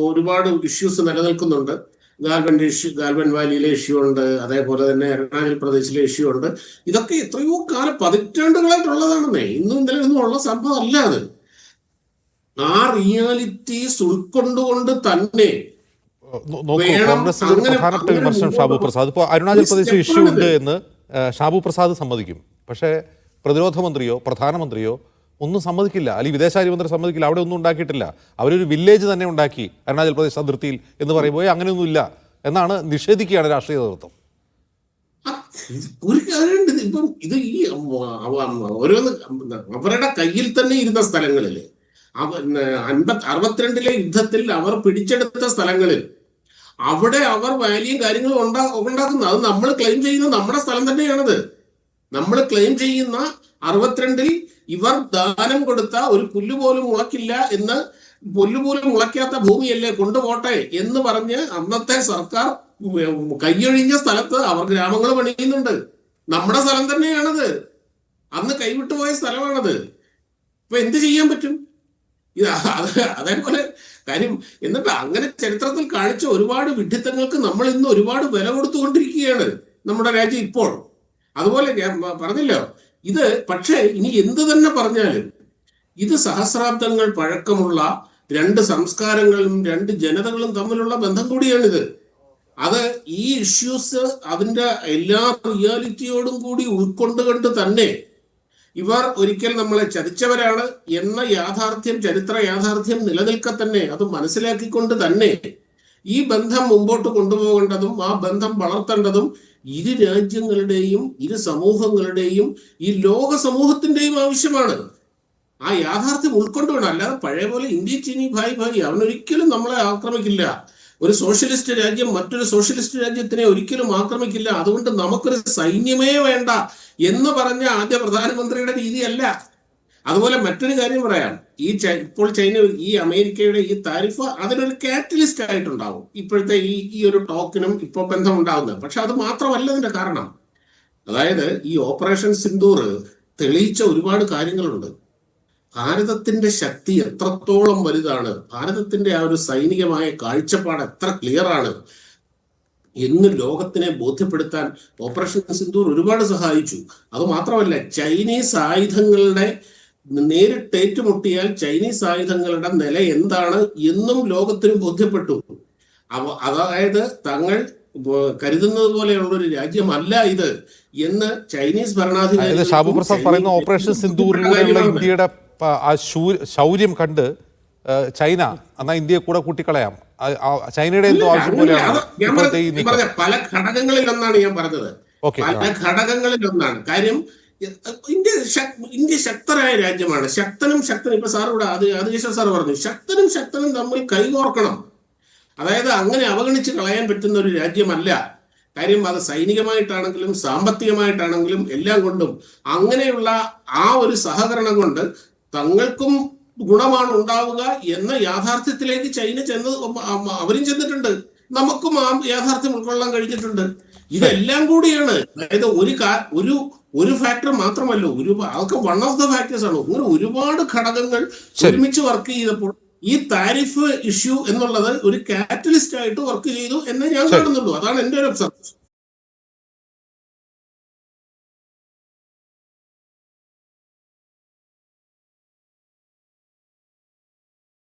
ഒരുപാട് ഇഷ്യൂസ് നിലനിൽക്കുന്നുണ്ട്. ഗാൽവൻ വാലിയിലെ ഇഷ്യൂ ഉണ്ട്, അതേപോലെ തന്നെ അരുണാചൽ പ്രദേശിലെ ഇഷ്യൂ ഉണ്ട്. ഇതൊക്കെ എത്രയോ കാലം പതിറ്റാണ്ടുകളായിട്ടുള്ളതാണെന്നേ, ഇന്നും ഇന്നലെ ഒന്നും ഉള്ള സംഭവം അല്ല അത്. ആ റിയാലിറ്റീസ് ഉൾക്കൊണ്ടുകൊണ്ട് തന്നെ നോക്കൂ, വേണം കോൺഗ്രസിന്റെ ഒരു അങ്ങനെ പ്രധാനപ്പെട്ട വിമർശനം ഷാബു പ്രസാദ്. ഇപ്പോൾ അരുണാചൽ പ്രദേശ് ഇഷ്യൂ ഉണ്ട് എന്ന് ഷാബു പ്രസാദ് സമ്മതിക്കും. പക്ഷേ പ്രതിരോധ മന്ത്രിയോ പ്രധാനമന്ത്രിയോ ഒന്നും സമ്മതിക്കില്ല, അല്ലെങ്കിൽ വിദേശകാര്യമന്ത്രി സമ്മതിക്കില്ല. അവിടെ ഒന്നും ഉണ്ടാക്കിയിട്ടില്ല. അവരൊരു വില്ലേജ് തന്നെ ഉണ്ടാക്കി അരുണാചൽ പ്രദേശ് അതിർത്തിയിൽ എന്ന് പറയുമ്പോൾ അങ്ങനെയൊന്നുമില്ല എന്നാണ് നിഷേധിക്കുകയാണ് രാഷ്ട്രീയ നേതൃത്വം. ഒരു കാര്യമുണ്ട്. ഇപ്പം ഇത് ഈ ഓരോന്ന് അവരുടെ കയ്യിൽ തന്നെ ഇരുന്ന സ്ഥലങ്ങളിൽ, 62 യുദ്ധത്തിൽ അവർ പിടിച്ചെടുത്ത സ്ഥലങ്ങളിൽ അവിടെ അവർ വാലിയും കാര്യങ്ങളും ഉണ്ടാക്കുന്നത്, അത് നമ്മൾ ക്ലെയിം ചെയ്യുന്ന നമ്മുടെ സ്ഥലം തന്നെയാണത്. നമ്മൾ ക്ലെയിം ചെയ്യുന്ന 62 ഇവർ ദാനം കൊടുത്ത ഒരു പുല്ലുപോലും മുളക്കില്ല എന്ന്, പുല്ലുപോലും മുളയ്ക്കാത്ത ഭൂമിയല്ലേ കൊണ്ടുപോട്ടെ എന്ന് പറഞ്ഞ് അന്നത്തെ സർക്കാർ കൈയൊഴിഞ്ഞ സ്ഥലത്ത് അവർ ഗ്രാമങ്ങൾ പണിയുന്നുണ്ട്. നമ്മുടെ സ്ഥലം തന്നെയാണത്, അന്ന് കൈവിട്ടുപോയ സ്ഥലമാണത്. ഇപ്പൊ എന്ത് ചെയ്യാൻ പറ്റും? അതേപോലെ കാര്യം. എന്നിട്ട് അങ്ങനെ ചരിത്രത്തിൽ കാണിച്ച ഒരുപാട് വിഡ്ഢിത്തങ്ങൾക്ക് നമ്മൾ ഇന്ന് ഒരുപാട് വില കൊടുത്തുകൊണ്ടിരിക്കുകയാണ് നമ്മുടെ രാജ്യം ഇപ്പോൾ. അതുപോലെ ഞാൻ പറഞ്ഞല്ലോ ഇത്. പക്ഷേ ഇനി എന്ത് തന്നെ പറഞ്ഞാലും ഇത് സഹസ്രാബ്ദങ്ങൾ പഴക്കമുള്ള രണ്ട് സംസ്കാരങ്ങളും രണ്ട് ജനതകളും തമ്മിലുള്ള ബന്ധം കൂടിയാണിത്. അത് ഈ ഇഷ്യൂസ് അതിൻ്റെ എല്ലാ റിയാലിറ്റിയോടും കൂടി ഉൾക്കൊണ്ടുകൊണ്ട് തന്നെ ഇവർ ഒരിക്കൽ നമ്മളെ ചതിച്ചവരാണ് എന്ന യാഥാർത്ഥ്യം, ചരിത്ര യാഥാർത്ഥ്യം നിലനിൽക്കെ തന്നെ അത് മനസ്സിലാക്കിക്കൊണ്ട് തന്നെ ഈ ബന്ധം മുമ്പോട്ട് കൊണ്ടുപോകേണ്ടതും ആ ബന്ധം വളർത്തേണ്ടതും ഇരു രാജ്യങ്ങളുടെയും ഇരു സമൂഹങ്ങളുടെയും ഈ ലോക സമൂഹത്തിന്റെയും ആവശ്യമാണ്. ആ യാഥാർത്ഥ്യം ഉൾക്കൊണ്ടുവേണം. അല്ലാതെ പഴയ പോലെ ഇന്ത്യ ചീനി ഭായ് ഭായ് അവനൊരിക്കലും നമ്മളെ ആക്രമിക്കില്ല. ഒരു സോഷ്യലിസ്റ്റ് രാജ്യം മറ്റൊരു സോഷ്യലിസ്റ്റ് രാജ്യത്തിനെ ഒരിക്കലും ആക്രമിക്കില്ല. അതുകൊണ്ട് നമുക്കൊരു സൈന്യമേ വേണ്ട എന്ന് പറഞ്ഞ ആദ്യ പ്രധാനമന്ത്രിയുടെ രീതിയല്ല. അതുപോലെ മറ്റൊരു കാര്യം പറയാം. ഇപ്പോൾ ചൈന, ഈ അമേരിക്കയുടെ ഈ താരിഫ് അതിനൊരു കാറ്റലിസ്റ്റ് ആയിട്ടുണ്ടാവും ഇപ്പോഴത്തെ ഈ ഒരു ടോക്കിനും ഇപ്പോൾ ബന്ധം ഉണ്ടാവുന്നത്. പക്ഷെ അത് മാത്രമല്ല ഇതിന്റെ കാരണം. അതായത് ഈ ഓപ്പറേഷൻ സിന്ദൂർ തെളിയിച്ച ഒരുപാട് കാര്യങ്ങളുണ്ട്. ഭാരതത്തിന്റെ ശക്തി എത്രത്തോളം വലുതാണ്, ഭാരതത്തിന്റെ ആ ഒരു സൈനികമായ കാഴ്ചപ്പാട് എത്ര ക്ലിയർ ആണ് എന്ന് ലോകത്തിനെ ബോധ്യപ്പെടുത്താൻ ഓപ്പറേഷൻ സിന്ദൂർ ഒരുപാട് സഹായിച്ചു. അത് മാത്രമല്ല, ചൈനീസ് ആയുധങ്ങളുടെ നേരിട്ട് ഏറ്റുമുട്ടിയാൽ ചൈനീസ് ആയുധങ്ങളുടെ നില എന്താണ് എന്നും ലോകത്തിന് ബോധ്യപ്പെട്ടു. അതായത് തങ്ങൾ കരുതുന്നത് പോലെയുള്ള ഒരു രാജ്യമല്ല ഇത് എന്ന് ചൈനീസ് ഭരണാധികാരി. ഷാബു പ്രസാദ് പറയുന്ന ഓപ്പറേഷൻ സിന്ദൂറിലൂടെയുള്ള ഇന്ത്യയുടെ ആ ശൗര്യം കണ്ട് ചൈന എന്നാ ഇന്ത്യയെ കൂടെ കൂട്ടിക്കളയാം, ചൈനയുടെ എന്തോ ആവശ്യം പോലെയാണ് പല ഘടകങ്ങളിലൊന്നാണ് ഞാൻ പറഞ്ഞത്. പല ഘടകങ്ങളിലൊന്നാണ് കാര്യം. ഇന്ത്യ ശക്തരായ രാജ്യമാണ്. ശക്തനും ഇപ്പൊ സാർ ഇവിടെ ആദികേശവ സാർ പറഞ്ഞു, ശക്തനും തമ്മിൽ കൈകോർക്കണം. അതായത് അങ്ങനെ അവഗണിച്ച് കളയാൻ പറ്റുന്ന ഒരു രാജ്യമല്ല. കാര്യം അത് സൈനികമായിട്ടാണെങ്കിലും സാമ്പത്തികമായിട്ടാണെങ്കിലും എല്ലാം കൊണ്ടും അങ്ങനെയുള്ള ആ ഒരു സഹകരണം കൊണ്ട് തങ്ങൾക്കും ഗുണമാണ് ഉണ്ടാവുക എന്ന യാഥാർത്ഥ്യത്തിലേക്ക് ചൈന അവരും ചെന്നിട്ടുണ്ട്. നമുക്കും ആ യാഥാർത്ഥ്യം ഉൾക്കൊള്ളാൻ കഴിഞ്ഞിട്ടുണ്ട്. ഇതെല്ലാം കൂടിയാണ്. അതായത് ഒരു ഫാക്ടർ മാത്രമല്ല, അതൊക്കെ വൺ ഓഫ് ദ ഫാക്ടേഴ്സ് ആണ്. അങ്ങനെ ഒരുപാട് ഘടകങ്ങൾ ഒരുമിച്ച് വർക്ക് ചെയ്തപ്പോൾ ഈ താരിഫ് ഇഷ്യൂ എന്നുള്ളത് ഒരു കാറ്റലിസ്റ്റ് ആയിട്ട് വർക്ക് ചെയ്തു എന്ന് ഞാൻ കാണുന്നുള്ളൂ. അതാണ് എൻ്റെ ഒരു ഒബ്സർവേഷൻ.